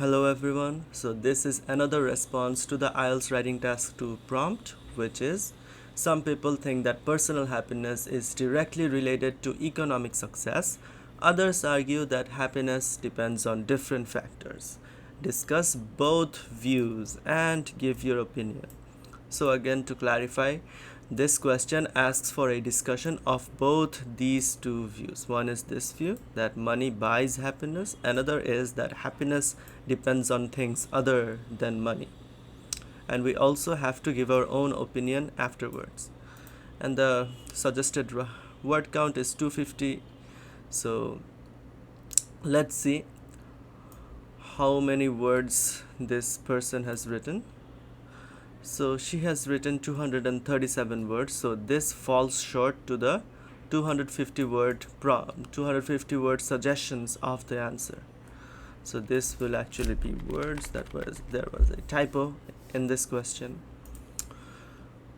Hello everyone. So this is another response to the IELTS writing task 2 prompt, which is some people think that personal happiness is directly related to economic success. Others argue that happiness depends on different factors. Discuss both views and give your opinion. So again, to clarify, this question asks for a discussion of both these two views. One is this view that money buys happiness, another is that happiness depends on things other than money. And we also have to give our own opinion afterwards. And the suggested word count is 250. So let's see how many words this person has written. So she has written 237 words, so this falls short to the 250 word suggestions of the answer. So this will actually be words. There was a typo in this question.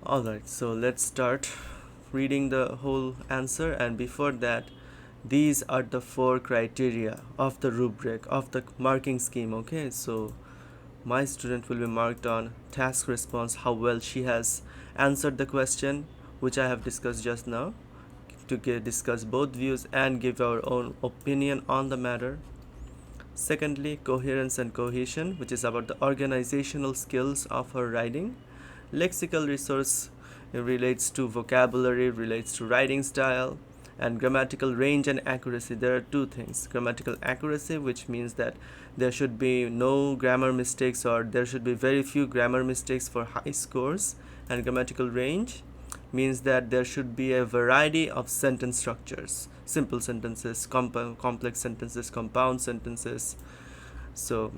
Alright, so let's start reading the whole answer, and before that, these are the 4 criteria of the rubric, of the marking scheme. Okay, so my student will be marked on task response, how well she has answered the question which I have discussed just now, to discuss both views and give our own opinion on the matter. Secondly, coherence and cohesion, which is about the organizational skills of her writing. Lexical resource relates to vocabulary, relates to writing style. And grammatical range and accuracy, there are 2 things. Grammatical accuracy, which means that there should be no grammar mistakes, or there should be very few grammar mistakes for high scores. And grammatical range means that there should be a variety of sentence structures: simple sentences, complex sentences, compound sentences. So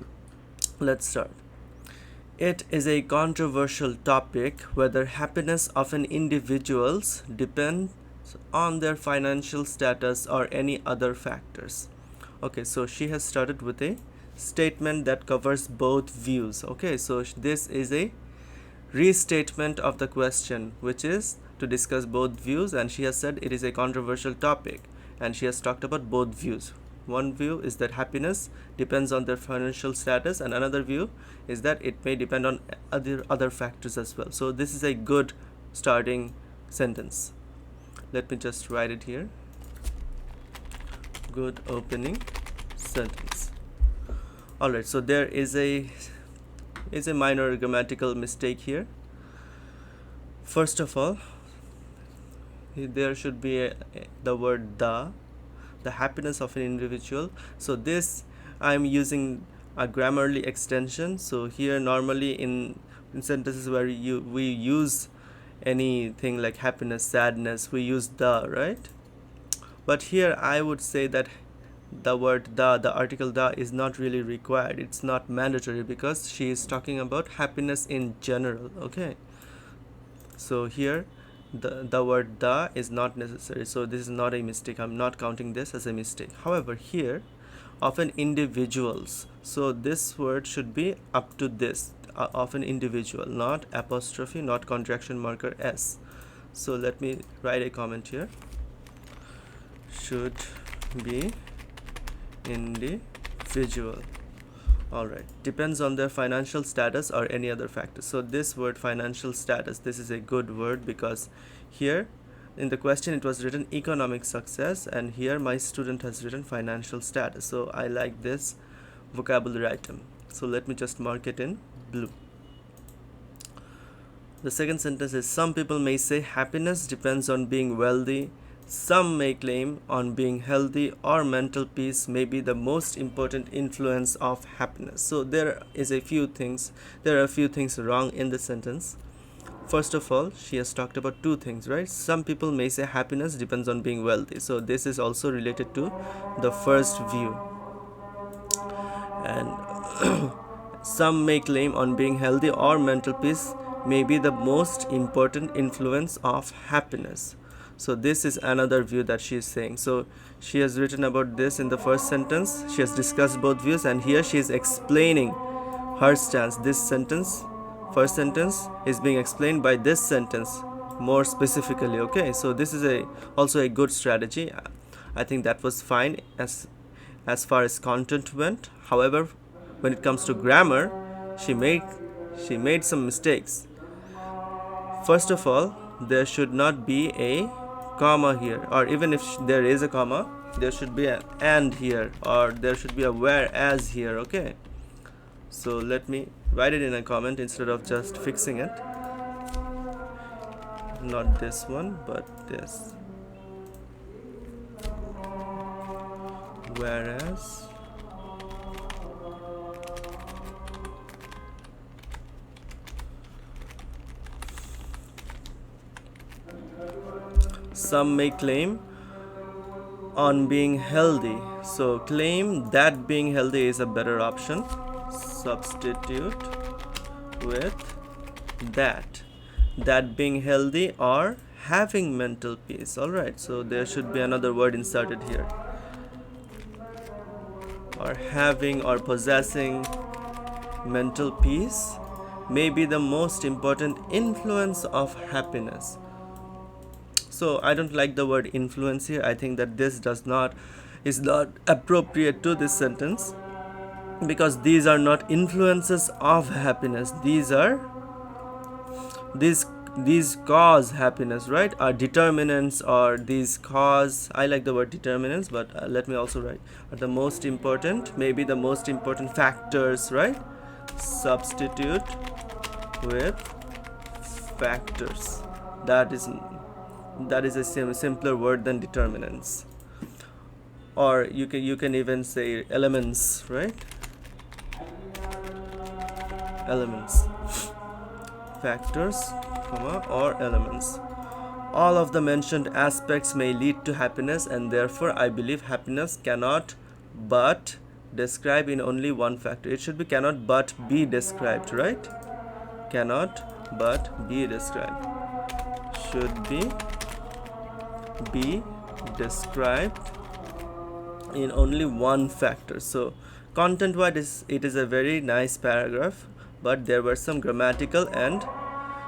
let's start. It is a controversial topic whether happiness of an individual's depends on their financial status or any other factors. Okay, so she has started with a statement that covers both views. Okay, so this is a restatement of the question, which is to discuss both views, and she has said it is a controversial topic, and she has talked about both views. One view is that happiness depends on their financial status, and another view is that it may depend on other factors as well. So this is a good starting sentence. Let me just write it here. Good opening sentence. Alright, so there is a minor grammatical mistake here. First of all, there should be the word the happiness of an individual. So this, I'm using a Grammarly extension. So here normally in sentences where we use anything like happiness, sadness, we use the, right? But here I would say that the word the article the is not really required. It's not mandatory, because she is talking about happiness in general. Okay, so here the word the is not necessary, so this is not a mistake. I'm not counting this as a mistake. However, here often individuals, so this word should be up to this, of an individual, not apostrophe, not contraction marker s. So let me write a comment here. Should be individual. Alright, depends on their financial status or any other factor. So this word financial status, this is a good word, because here in the question it was written economic success, and here my student has written financial status. So I like this vocabulary item. So let me just mark it in blue. The second sentence is, some people may say happiness depends on being wealthy. Some may claim on being healthy or mental peace may be the most important influence of happiness. So there are a few things wrong in this sentence. First of all, she has talked about 2 things, right? Some people may say happiness depends on being wealthy. So this is also related to the first view. And some may claim on being healthy or mental peace may be the most important influence of happiness. So this is another view that she is saying. So she has written about this in the first sentence. She has discussed both views, and here she is explaining her stance. This sentence, first sentence, is being explained by this sentence more specifically. Okay, so this is also a good strategy. I think that was fine as far as content went. However, when it comes to grammar, she made some mistakes. First of all, there should not be a comma here, or even if there is a comma, there should be an and here, or there should be a whereas here. Okay, so let me write it in a comment instead of just fixing it. Not this one, but this. Whereas some may claim on being healthy. So claim that being healthy is a better option. Substitute with that being healthy or having mental peace. Alright, so there should be another word inserted here. Or having or possessing mental peace may be the most important influence of happiness. So I don't like the word influence here. I think that this is not appropriate to this sentence, because these are not influences of happiness. These cause happiness, right? Are determinants, or these cause. I like the word determinants, but let me also write are the most important, maybe the most important factors, right? Substitute with factors. That is a simpler word than determinants. Or you can even say elements, right? Elements, factors, comma, or elements. All of the mentioned aspects may lead to happiness, and therefore I believe happiness cannot but describe in only one factor. It should be cannot but be described, right? Cannot but be described. Should be described in only one factor. So content wise it is a very nice paragraph, but there were some grammatical and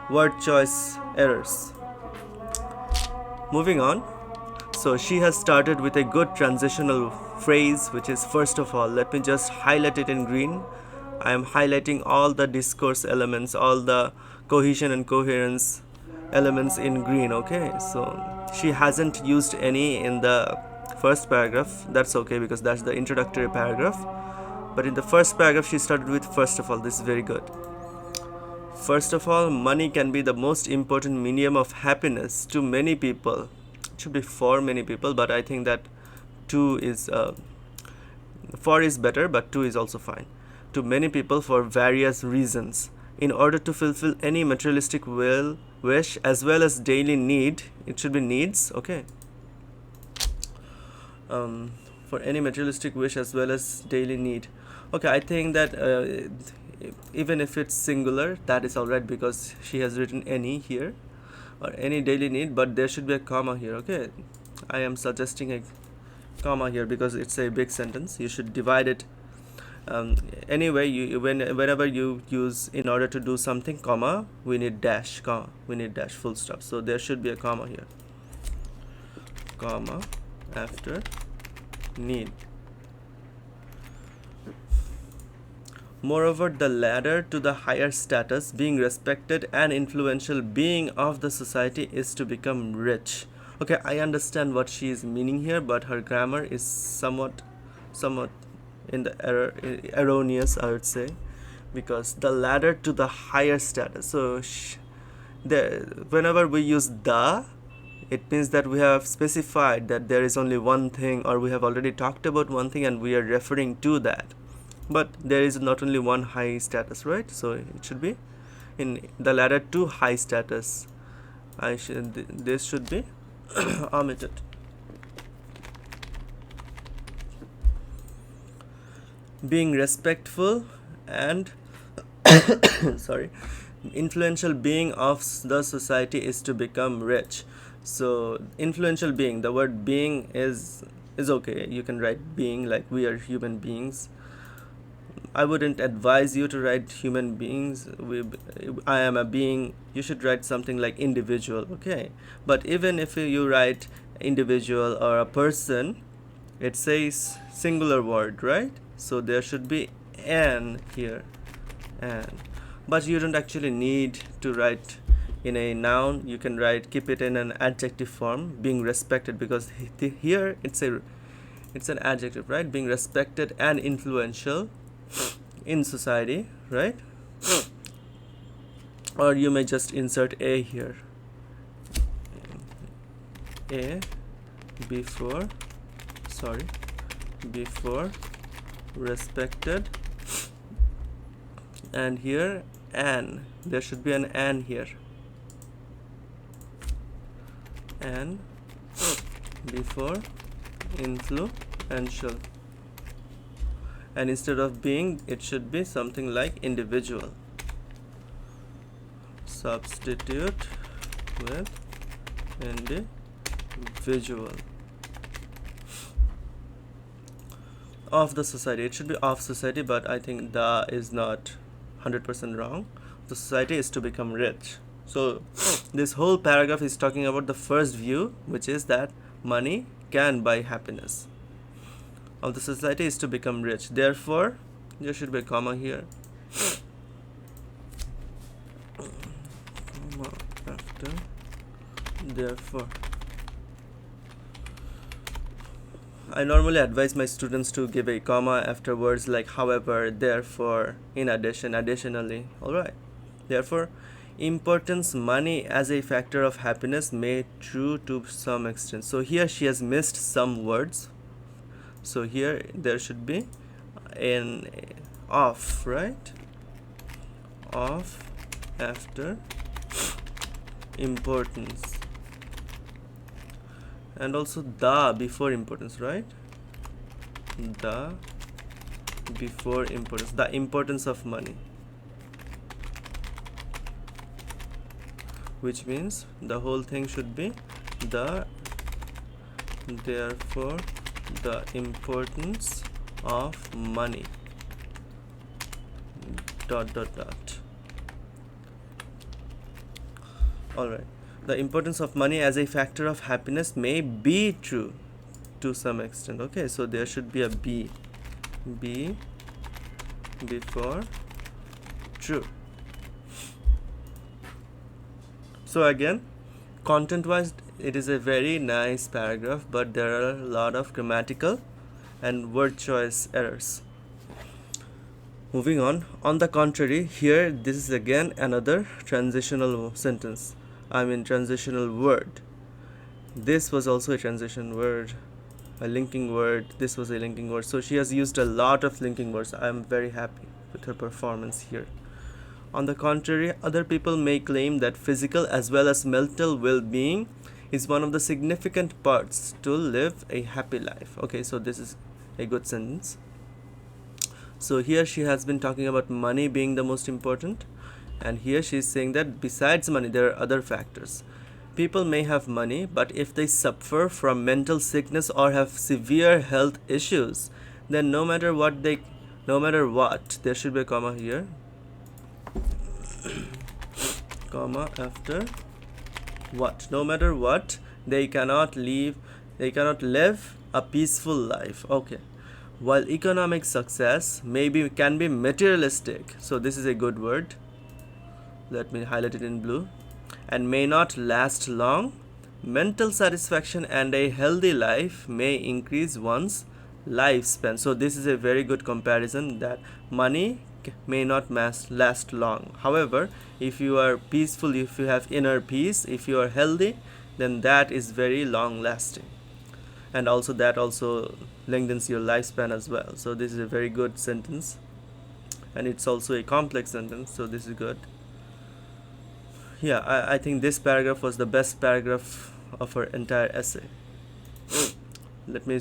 word choice errors. Moving on. So she has started with a good transitional phrase, which is first of all. Let me just highlight it in green. I am highlighting all the discourse elements, all the cohesion and coherence elements in green. Okay, so she hasn't used any in the first paragraph. That's okay, because that's the introductory paragraph. But in the first paragraph she started with first of all. This is very good. First of all, money can be the most important medium of happiness to many people. It should be for many people, but I think that two is for is better, but two is also fine. To many people for various reasons. In order to fulfill any materialistic wish as well as daily need, it should be needs. Okay. For any materialistic wish as well as daily need. Okay, I think that even if it's singular, that is alright, because she has written any here, or any daily need, but there should be a comma here. Okay, I am suggesting a comma here because it's a big sentence. You should divide it. Anyway, whenever you use in order to do something, comma, we need dash, comma, we need dash, full stop. So there should be a comma here, comma after need. Moreover, the ladder to the higher status, being respected and influential being of the society, is to become rich. Okay, I understand what she is meaning here, but her grammar is somewhat in the erroneous, I would say, because the ladder to the higher status. So whenever we use the, it means that we have specified that there is only one thing, or we have already talked about one thing and we are referring to that. But there is not only one high status, right? So it should be in the ladder to high status. This should be omitted. Being respectful and influential being of the society is to become rich. So influential being, the word being is okay. You can write being, like we are human beings. I wouldn't advise you to write human beings. I am a being. You should write something like individual, okay? But even if you write individual or a person, it says singular word, right? So there should be an here, an. But you don't actually need to write in a noun. You can keep it in an adjective form, being respected, because here it's an adjective, right? Being respected and influential in society, right? Or you may just insert a here, a before respected, and here an. There should be an here, and before influential, and instead of being, it should be something like individual. Substitute with individual. Of the society, it should be of society, but I think the is not 100% wrong. The society is to become rich. So this whole paragraph is talking about the first view, which is that money can buy happiness. Of the society is to become rich. Therefore, there should be a comma here. Comma after therefore. I normally advise my students to give a comma after words like however, therefore, in addition, additionally. Alright. Therefore, importance money as a factor of happiness may true to some extent. So here she has missed some words. So here there should be an of, right? Of after importance. And also the before importance, right? The before importance, the importance of money, which means the whole thing should be the therefore the importance of money dot dot dot. All right. The importance of money as a factor of happiness may be true to some extent. Okay, so there should be a be before true. So again, content wise, it is a very nice paragraph, but there are a lot of grammatical and word choice errors. Moving on the contrary, here this is again another transitional sentence. Transitional word. This was also a transition word, a linking word. This was a linking word. So she has used a lot of linking words. I am very happy with her performance here. On the contrary, other people may claim that physical as well as mental well-being is one of the significant parts to live a happy life. Okay, so this is a good sentence. So here she has been talking about money being the most important. And here she is saying that besides money, there are other factors. People may have money, but if they suffer from mental sickness or have severe health issues, then no matter what, there should be a comma here. Comma after what? No matter what, they cannot live a peaceful life. Okay. While economic success can be materialistic. So this is a good word. Let me highlight it in blue. And may not last long, mental satisfaction and a healthy life may increase one's lifespan. So this is a very good comparison, that money may not last long. However, if you are peaceful, if you have inner peace, if you are healthy, then that is very long lasting. And also that also lengthens your lifespan as well. So this is a very good sentence. And it's also a complex sentence, so this is good. Yeah, I think this paragraph was the best paragraph of her entire essay. Let me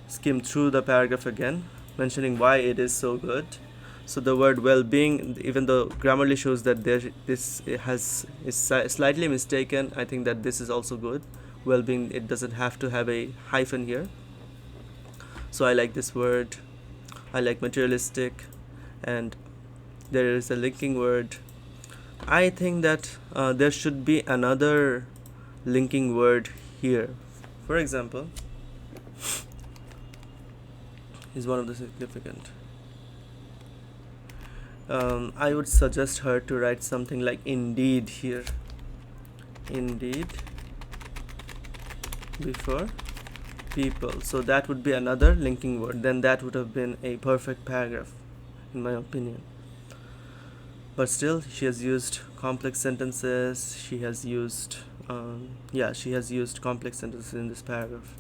skim through the paragraph again, mentioning why it is so good. So the word well-being, even though Grammarly shows that this is slightly mistaken, I think that this is also good. Well-being, it doesn't have to have a hyphen here. So I like this word. I like materialistic, and there is a linking word. I think that there should be another linking word here. For example, is one of the significant. I would suggest her to write something like indeed here. Indeed before people. So that would be another linking word. Then that would have been a perfect paragraph, in my opinion. But still, she has used complex sentences. She has used complex sentences in this paragraph.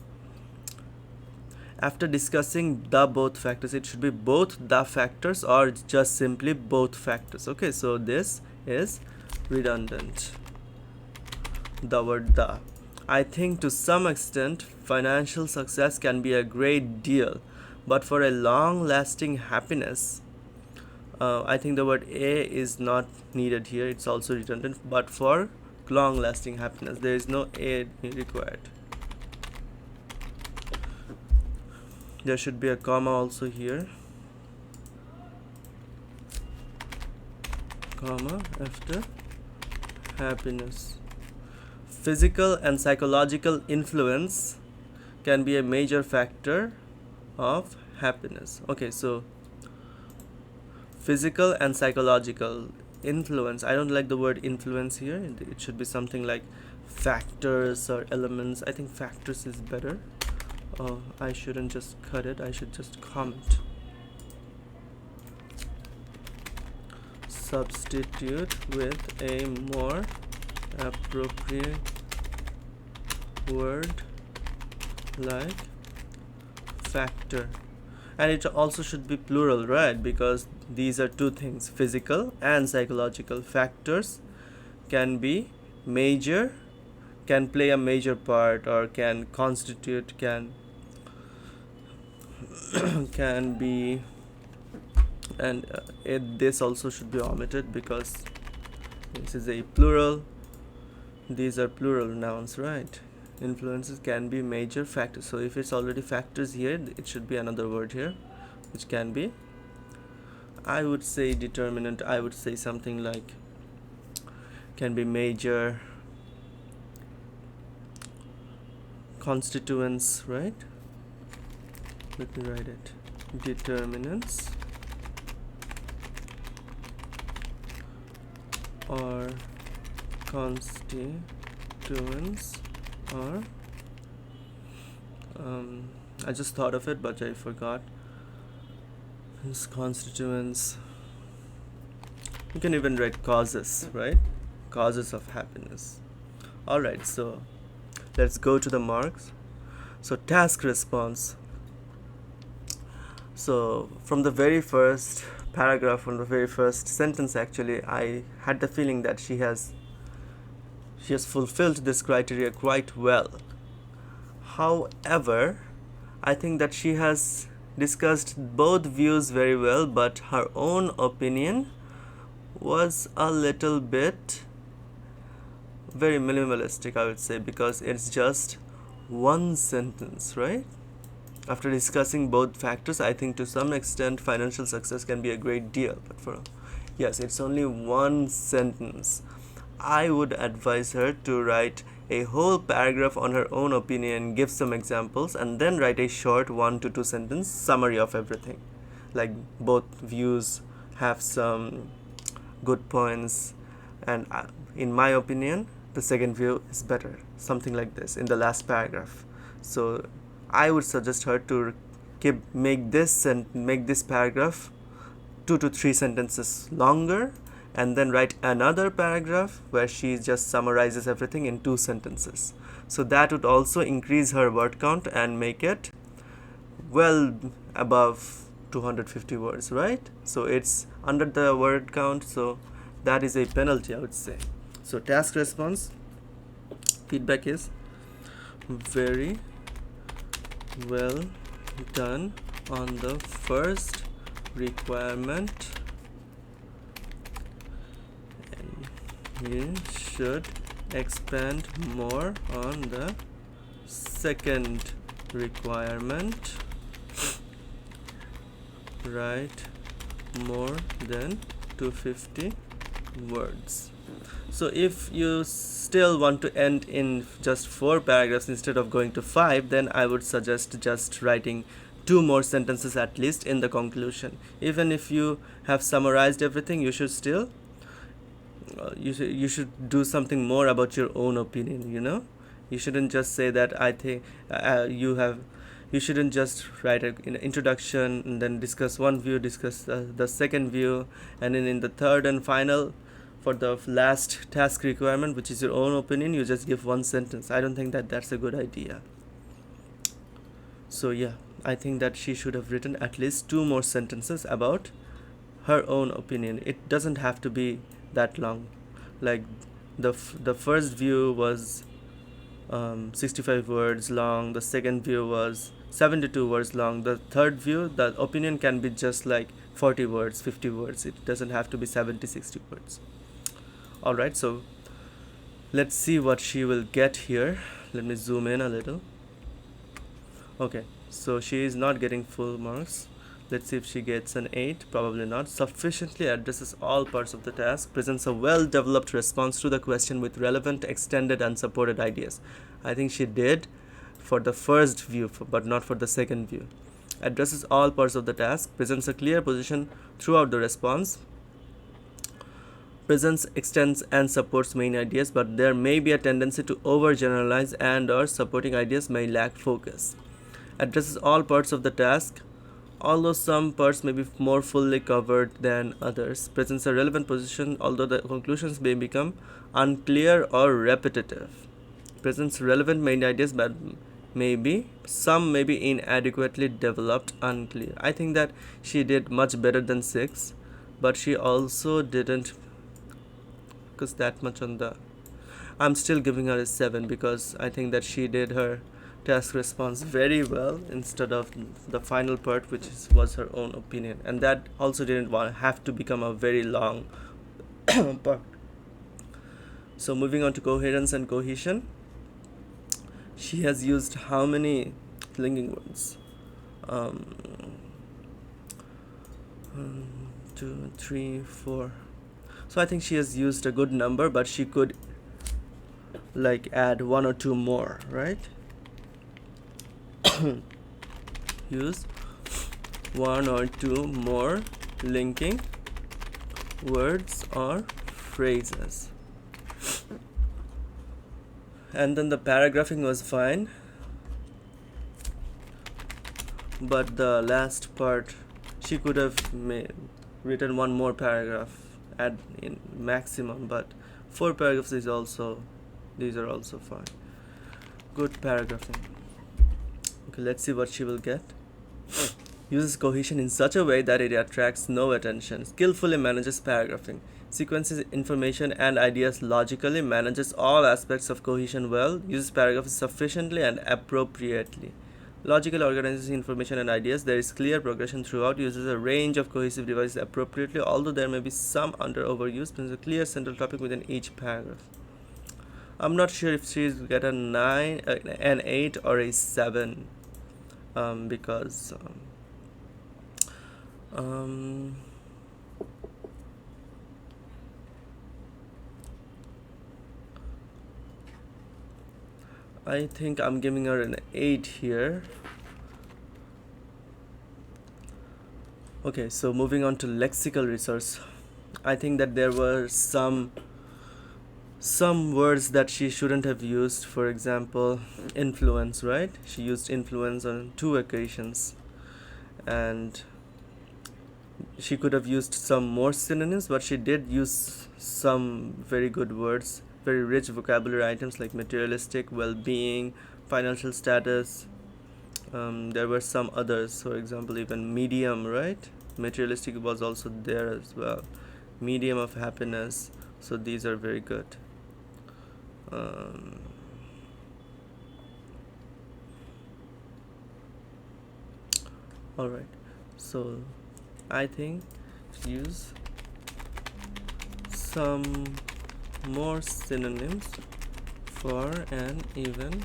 After discussing the both factors, it should be both the factors or just simply both factors. Okay, so this is redundant. The word the. I think to some extent financial success can be a great deal, but for a long-lasting happiness, I think the word a is not needed here. It's also redundant, but for long-lasting happiness, there is no a required. There should be a comma also here. Comma after happiness. Physical and psychological influence can be a major factor of happiness. Okay, so physical and psychological influence. I don't like the word influence here. It should be something like factors or elements. I think factors is better. I shouldn't just cut it. I should just comment. Substitute with a more appropriate word like factor. And it also should be plural, right? Because these are two things, physical and psychological. Factors can be major, can play a major part, or can constitute, can be, and this also should be omitted because this is a plural. These are plural nouns, right? Influences can be major factors. So if it's already factors here, it should be another word here, which can be, I would say determinant. I would say something like can be major constituents, right? Let me write it. Determinants or constituents, or I just thought of it but I forgot. It's constituents. You can even write causes, right? Causes of happiness. Alright, so let's go to the marks. So task response. So from the very first paragraph, from the very first sentence, actually I had the feeling that she has fulfilled this criteria quite well. However, I think that she has discussed both views very well, but her own opinion was a little bit very minimalistic, I would say, because it's just one sentence, right? After discussing both factors, I think to some extent financial success can be a great deal, but yes, it's only one sentence. I would advise her to write a whole paragraph on her own opinion, give some examples, and then write a short 1 to 2 sentence summary of everything. Like both views have some good points, and in my opinion, the second view is better. Something like this in the last paragraph. So I would suggest her to make this paragraph 2 to 3 sentences longer, and then write another paragraph where she just summarizes everything in 2 sentences. So that would also increase her word count and make it well above 250 words, right? So it's under the word count, so that is a penalty, I would say. So task response feedback is very well done on the first requirement. You should expand more on the second requirement. Write more than 250 words. So if you still want to end in just 4 paragraphs instead of going to 5, then I would suggest just writing 2 more sentences at least in the conclusion. Even if you have summarized everything, you should still you should do something more about your own opinion, you know. You shouldn't just say that I think you shouldn't just write an introduction and then discuss one view, discuss the second view, and then in the third and final, for the last task requirement, which is your own opinion, you just give one sentence. I don't think that that's a good idea. So yeah, I think that she should have written at least 2 more sentences about her own opinion. It doesn't have to be that long. Like the first view was 65 words long, the second view was 72 words long, the third view, the opinion can be just like 40 words, 50 words. It doesn't have to be 70, 60 words. Alright, so let's see what she will get here. Let me zoom in a little. Okay, so she is not getting full marks. Let's see if she gets an 8. Probably not. Sufficiently addresses all parts of the task. Presents a well-developed response to the question with relevant, extended, and supported ideas. I think she did for the first view, but not for the second view. Addresses all parts of the task. Presents a clear position throughout the response. Presents, extends, and supports main ideas, but there may be a tendency to overgeneralize and/or supporting ideas may lack focus. Addresses all parts of the task, although some parts may be more fully covered than others. Presents a relevant position, although the conclusions may become unclear or repetitive. Presents relevant main ideas, but some may be inadequately developed, unclear. I think that she did much better than 6, but she also didn't focus that much on the... I'm still giving her a 7 because I think that she did her task response very well instead of the final part, which was her own opinion, and that also didn't have to become a very long part. So moving on to coherence and cohesion, she has used how many linking words? 2, 3, 4. So I think she has used a good number, but she could like add 1 or 2 more, right? Use 1 or 2 more linking words or phrases. And then the paragraphing was fine, but the last part she could have written 1 more paragraph at in maximum, but 4 paragraphs is also, these are also fine. Good paragraphing. Okay, let's see what she will get. Uses cohesion in such a way that it attracts no attention. Skillfully manages paragraphing. Sequences information and ideas logically. Manages all aspects of cohesion well. Uses paragraphs sufficiently and appropriately. Logically organizes information and ideas. There is clear progression throughout. Uses a range of cohesive devices appropriately, although there may be some under overuse. There is a clear central topic within each paragraph. I'm not sure if she's get a 9, an 8 or a 7. Because I think I'm giving her an 8 here. Okay, so moving on to lexical resource, I think that there were some words that she shouldn't have used. For example, influence, right? She used influence on 2 occasions, and she could have used some more synonyms, but she did use some very good words, very rich vocabulary items like materialistic, well-being, financial status. There were some others, for example, even medium, right? Materialistic was also there as well. Medium of happiness. So these are very good. Alright, so I think use some more synonyms for an even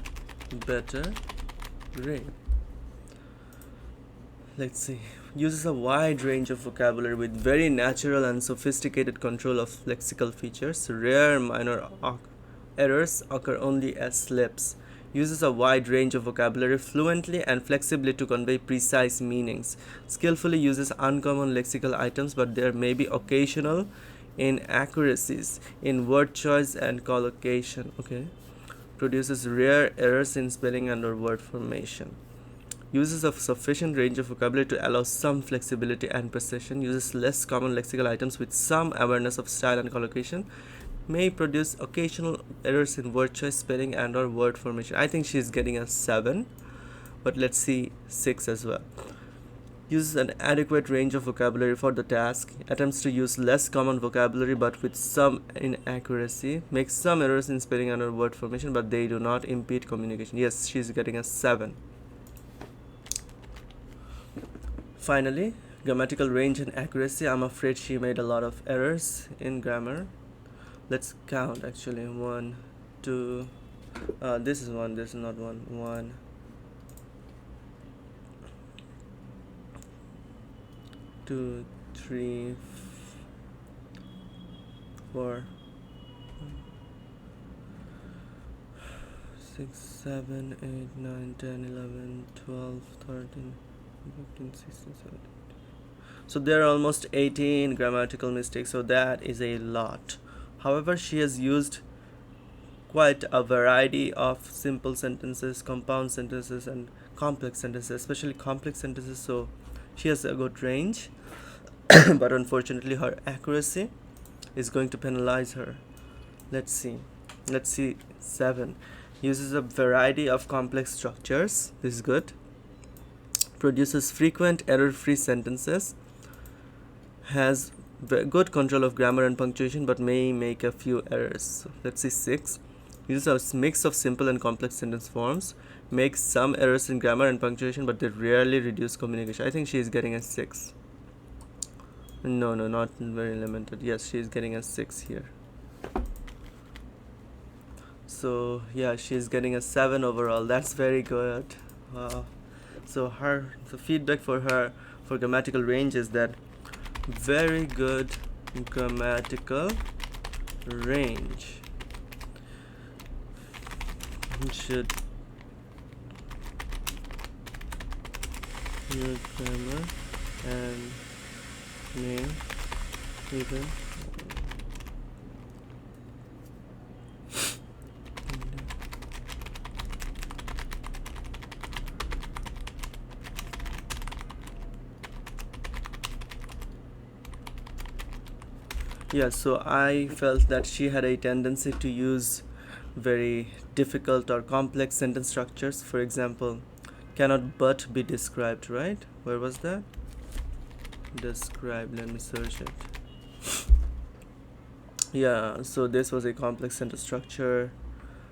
better grade. Let's see. Uses a wide range of vocabulary with very natural and sophisticated control of lexical features. Rare minor errors occur only as slips. Uses a wide range of vocabulary fluently and flexibly to convey precise meanings. Skillfully uses uncommon lexical items, but there may be occasional inaccuracies in word choice and collocation. Okay. Produces rare errors in spelling and or word formation. Uses a sufficient range of vocabulary to allow some flexibility and precision. Uses less common lexical items with some awareness of style and collocation. May produce occasional errors in word choice, spelling and or word formation. I think she's getting a 7, but let's see 6 as well. Uses an adequate range of vocabulary for the task. Attempts to use less common vocabulary but with some inaccuracy. Makes some errors in spelling and or word formation, but they do not impede communication. Yes, she's getting a 7. Finally, grammatical range and accuracy. I'm afraid she made a lot of errors in grammar. Let's count actually. 1, 2, this is 1, this is not 1. 1, 2, 3, 4, 6, 7, 8, 9, 10, 11, 12, 13, 15, 16, 17. So there are almost 18 grammatical mistakes, so that is a lot. However, she has used quite a variety of simple sentences, compound sentences and complex sentences, especially complex sentences, so she has a good range. But unfortunately her accuracy is going to penalize her. Let's see 7. Uses a variety of complex structures. This is good. Produces frequent error-free sentences. Has good control of grammar and punctuation, but may make a few errors. So let's see 6. Uses a mix of simple and complex sentence forms. Makes some errors in grammar and punctuation, but they rarely reduce communication. I think she is getting a 6. No, not very limited. Yes, she is getting a 6 here. So yeah, she is getting a 7 overall. That's very good. So the feedback for her for grammatical range is that very good grammatical range. Should use grammar and may even yeah, so I felt that she had a tendency to use very difficult or complex sentence structures. For example, cannot but be described, right? Where was that? Describe, let me search it. Yeah, so this was a complex sentence structure.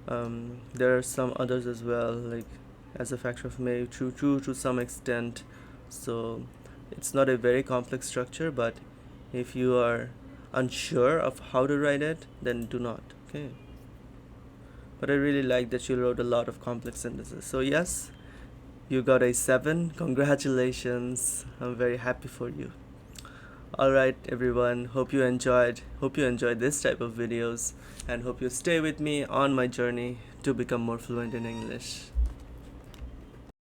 There are some others as well, like as a factor of may, true to some extent. So it's not a very complex structure, but if you are unsure of how to write it, then do not. Okay, but I really like that you wrote a lot of complex sentences. So yes, you got a 7. Congratulations, I'm very happy for you. Alright everyone, hope you enjoyed this type of videos, and hope you stay with me on my journey to become more fluent in English.